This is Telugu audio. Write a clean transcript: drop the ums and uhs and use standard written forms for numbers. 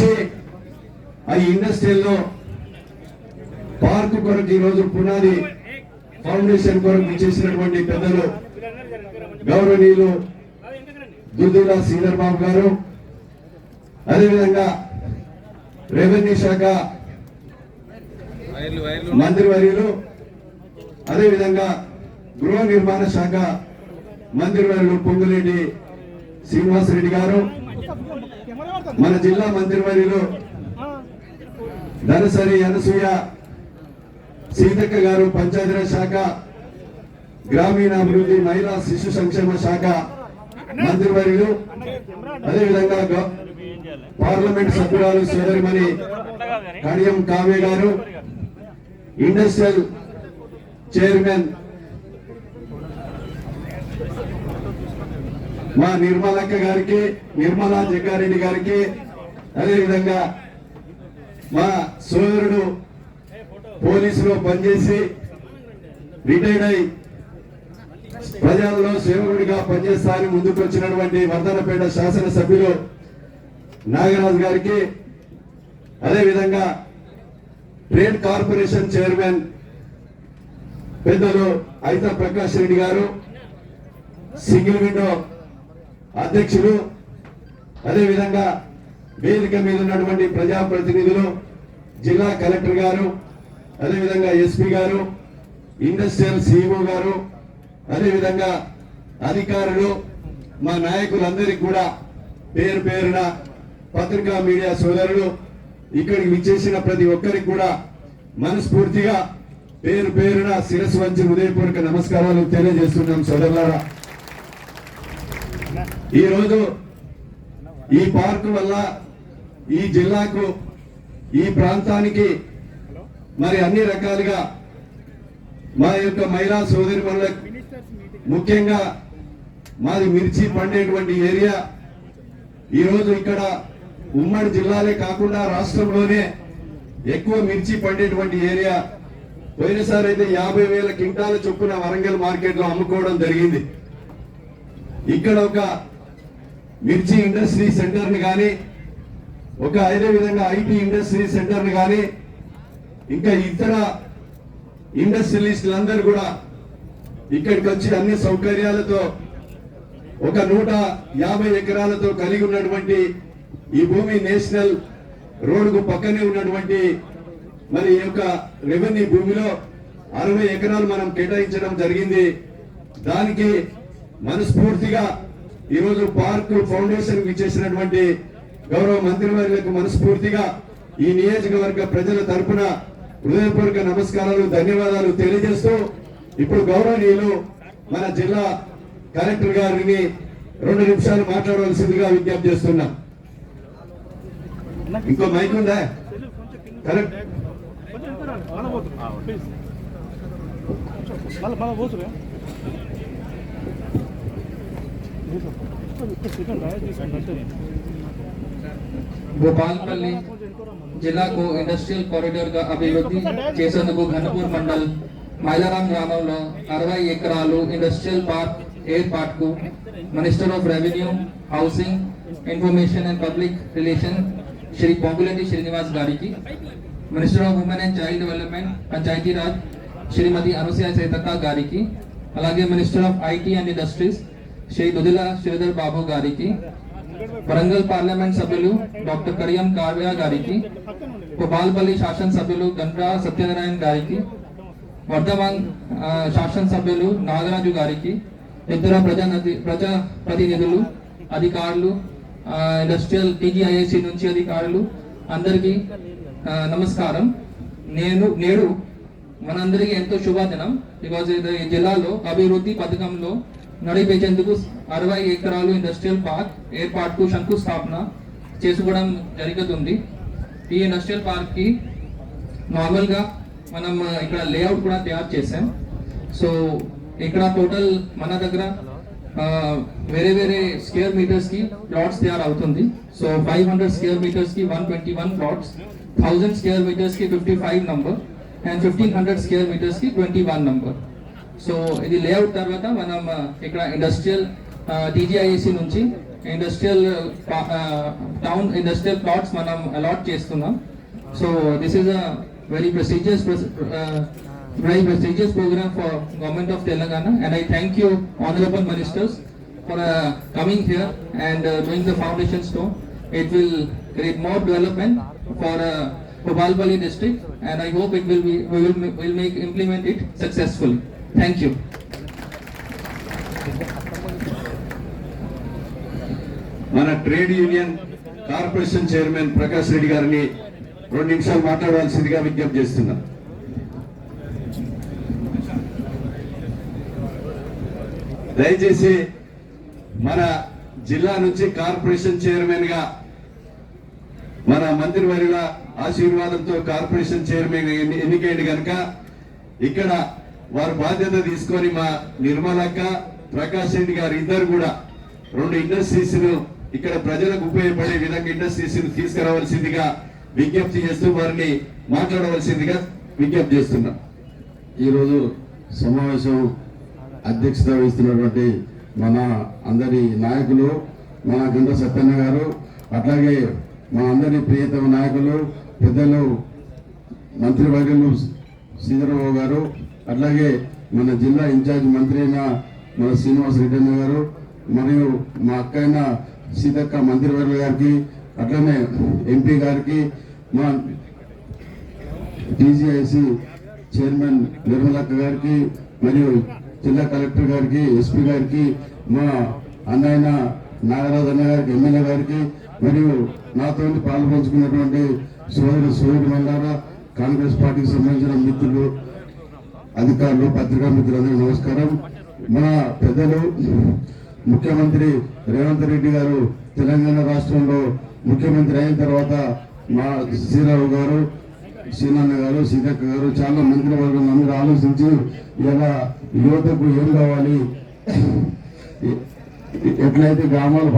వచ్చి ఆ ఇండస్ట్రీలో పార్క్ కొరకు ఈరోజు పునాది ఫౌండేషన్ కొరకు చేసినటువంటి పెద్దలు గౌరవనీయులు దుద్దుల శ్రీధర్ బాబు గారు, అదేవిధంగా రెవెన్యూ శాఖ మంత్రివర్యులు, అదేవిధంగా గృహ నిర్మాణ శాఖ మంత్రివర్యులు పొంగులేటి శ్రీనివాసరెడ్డి గారు, మన జిల్లా మంత్రివర్యులు ధనసరి అనసూయ సీతక్క గారు, పంచాయతీరాజ్ శాఖ గ్రామీణాభివృద్ధి మహిళా శిశు సంక్షేమ శాఖ మంత్రివర్యులు, అదేవిధంగా పార్లమెంట్ సభ్యురాలు సోదరిమణి కడియం కావ్య గారు, ఇండస్ట్రియల్ చైర్మన్ మా నిర్మలక్క గారికి, నిర్మలా జగ్గారెడ్డి గారికి, అదేవిధంగా మా సోదరుడు పోలీసులో పనిచేసి రిటైర్డ్ అయి ప్రజల్లో సేవకుడిగా పనిచేస్తానని ముందుకు వచ్చినటువంటి వర్ధనపేట శాసనసభ్యులు నాగరాజు గారికి, అదేవిధంగా ట్రేడ్ కార్పొరేషన్ చైర్మన్ పెద్దలు అయిత ప్రకాష్ రెడ్డి గారు, సింగిల్ విండో అధ్యక్షులు, అదేవిధంగా వేదిక మీద ఉన్నటువంటి ప్రజాప్రతినిధులు, జిల్లా కలెక్టర్ గారు, అదేవిధంగా ఎస్పీ గారు, ఇండస్ట్రియల్ సిఇఓ గారు, అదేవిధంగా అధికారులు, మా నాయకులందరికీ కూడా పేరు పేరున పత్రికా మీడియా సోదరులు, ఇక్కడికి విచ్చేసిన ప్రతి ఒక్కరికి కూడా మనస్ఫూర్తిగా పేరు పేరున శిరస్సు వంచి హృదయపూర్వక నమస్కారాలు తెలియజేస్తున్నాం సోదరులారా. ఈరోజు ఈ పార్కు వల్ల ఈ జిల్లాకు, ఈ ప్రాంతానికి మరి అన్ని రకాలుగా మా యొక్క మహిళా సోదరిమణులకు, ముఖ్యంగా మాది మిర్చి పండేటువంటి ఏరియా, ఈరోజు ఇక్కడ ఉమ్మడి జిల్లాలే కాకుండా రాష్ట్రంలోనే ఎక్కువ మిర్చి పండేటువంటి ఏరియా. పోయినసారి అయితే 50,000 క్వింటాల చొప్పున వరంగల్ మార్కెట్ లో అమ్ముకోవడం జరిగింది. ఇక్కడ ఒక మిర్చి ఇండస్ట్రీ సెంటర్ ని కానీ, ఒక అదే విధంగా ఐటీ ఇండస్ట్రీ సెంటర్ ని కానీ, ఇంకా ఇతర ఇండస్ట్రియలిస్టులందరూ కూడా ఇక్కడికి వచ్చి అన్ని సౌకర్యాలతో ఒక 150 ఎకరాలతో కలిగి ఉన్నటువంటి ఈ భూమి నేషనల్ రోడ్డుకు పక్కనే ఉన్నటువంటి మరి ఈ యొక్క రెవెన్యూ భూమిలో 60 ఎకరాలు మనం కేటాయించడం జరిగింది. దానికి మనస్ఫూర్తిగా ఈరోజు పార్క్ ఫౌండేషన్ ఇచ్చేసినటువంటి గౌరవ మంత్రివర్యులకు మనస్ఫూర్తిగా ఈ నియోజకవర్గ ప్రజల తరపున హృదయపూర్వక నమస్కారాలు, ధన్యవాదాలు తెలియజేస్తూ ఇప్పుడు గౌరవనీయులు మన జిల్లా కలెక్టర్ గారిని 2 నిమిషాలు మాట్లాడవలసిందిగా విజ్ఞప్తి చేస్తున్నాం. ఇంకో మైక్ ఉందా? కరెక్ట్. భూపాల్పల్లి జిల్లాకు ఇండస్ట్రియల్ కారిడార్ గా అభివృద్ధి చేసేందుకు ఘనపూర్ మండల్ మైలారాం గ్రామంలో 60 ఎకరాలు ఇండస్ట్రియల్ పార్క్ ఏర్పాటుకు minister of revenue, housing, information and public relation Shri Ponguleti Srinivas గారికి, minister of women and child development, Panchayati Raj Shrimati Anasuya Seethakka గారికి, అలాగే minister of IT and industries Shri Duddila Sridhar Babu గారికి, వరంగల్ పార్లమెంట్ సభ్యులు డాక్టర్ కడియం కావ్య గారికి, భూపాల్పల్లి శాసనసభ్యులు గండ్రా సత్యనారాయణ గారికి, వర్ధమాన్ శాసనసభ్యులు నాగరాజు గారికి, ఇతర ప్రజాప్రతినిధులు, అధికారులు, ఇండస్ట్రియల్ టీజీఐఐసి నుంచి అధికారులు అందరికీ నమస్కారం. నేడు మనందరికీ ఎంతో శుభదినం. బికాజ్ ఈ జిల్లాలో అభివృద్ధి పథకంలో నడిపేందుకు 60 ఎకరాలు ఇండస్ట్రియల్ పార్క్ ఏర్పాటుకు శంకుస్థాపన చేసుకోవడం జరుగుతుంది. ఈ ఇండస్ట్రియల్ పార్క్ కి నార్మల్ గా మనం ఇక్కడ లేఅవుట్ కూడా తయారు చేసాం. సో ఇక్కడ టోటల్ మన దగ్గర వేరే స్క్వేర్ మీటర్స్ కి ప్లాట్స్ తయారు అవుతుంది. సో 500 స్క్వేర్ మీటర్స్ కి 121 ప్లాట్స్, 1000 స్క్వేర్ మీటర్స్ కి 55 నంబర్ అండ్ 1500 స్క్వేర్ మీటర్స్ కి 21 నంబర్. సో ఇది లేఅవుట్ తర్వాత మనం ఇక్కడ ఇండస్ట్రియల్ టీజీఐఏసి నుంచి ఇండస్ట్రియల్ టౌన్ ఇండస్ట్రియల్ ప్లాట్స్ మనం అలాట్ చేస్తున్నాం. So this is a very prestigious program for Government of Telangana, and I thank you honorable ministers for coming here and doing the foundation stone. It will create more development for Bhopalpally district, and I hope it will be will make implement it successfully. Thank you. మన trade union corporation chairman Prakash Reddy గారిని 2 నిమిషాలు మాట్లాడవలసిందిగా విజ్ఞప్తి చేస్తున్నా. దయచేసి మన జిల్లా నుంచి కార్పొరేషన్ చైర్మన్ గా మన మంత్రివర్యుల ఆశీర్వాదంతో కార్పొరేషన్ చైర్మన్ ఎన్నికైంది కనుక ఇక్కడ వారు బాధ్యత తీసుకొని మా నిర్మలక్క ప్రకాష్ రెడ్డి గారు ఇద్దరు కూడా 2 ఇండస్ట్రీస్ ను ఇక్కడ ప్రజలకు ఉపయోగపడే విధంగా ఇండస్ట్రీస్ ను తీసుకురావాల్సిందిగా విజ్ఞప్తి చేస్తూ వారిని మాట్లాడవలసిందిగా విజ్ఞప్తి చేస్తున్నాం. ఈరోజు సమావేశం అధ్యక్షత వహిస్తున్నటువంటి మన అందరి నాయకులు, మన గంట సత్యన్న గారు, అట్లాగే మన అందరి ప్రియతమ నాయకులు పెద్దలు మంత్రివర్యులు శ్రీధరరావు గారు, అట్లాగే మన జిల్లా ఇన్ఛార్జ్ మంత్రి అయిన మన శ్రీనివాస్ రెడ్డి అన్న గారు, మరియు మా అక్క అయిన సీతక్క మంత్రివర్యుల గారికి, అట్లనే ఎంపీ గారికి, మా టీజీఐసి చైర్మన్ నిర్మలక్క గారికి, మరియు జిల్లా కలెక్టర్ గారికి, ఎస్పీ గారికి, మా అన్నయ్య నాగరాజు అన్న గారికి, ఎమ్మెల్యే గారికి, మరియు నాతో పాలు పంచుకున్నటువంటి సోదరి మల్లారా, కాంగ్రెస్ పార్టీకి సంబంధించిన మిత్రులు, అధికారులు, పత్రికా మిత్రులందరికీ నమస్కారం. మన పెద్దలు ముఖ్యమంత్రి రేవంత్ రెడ్డి గారు తెలంగాణ రాష్ట్రంలో ముఖ్యమంత్రి అయిన తర్వాత మా శ్రీరావు గారు, సీనన్న గారు, సీతక్క గారు చాలా మంత్రివర్గం అందరూ ఆలోచించి ఇలా యువతకు ఏం కావాలి, ఎట్లయితే గ్రామాలు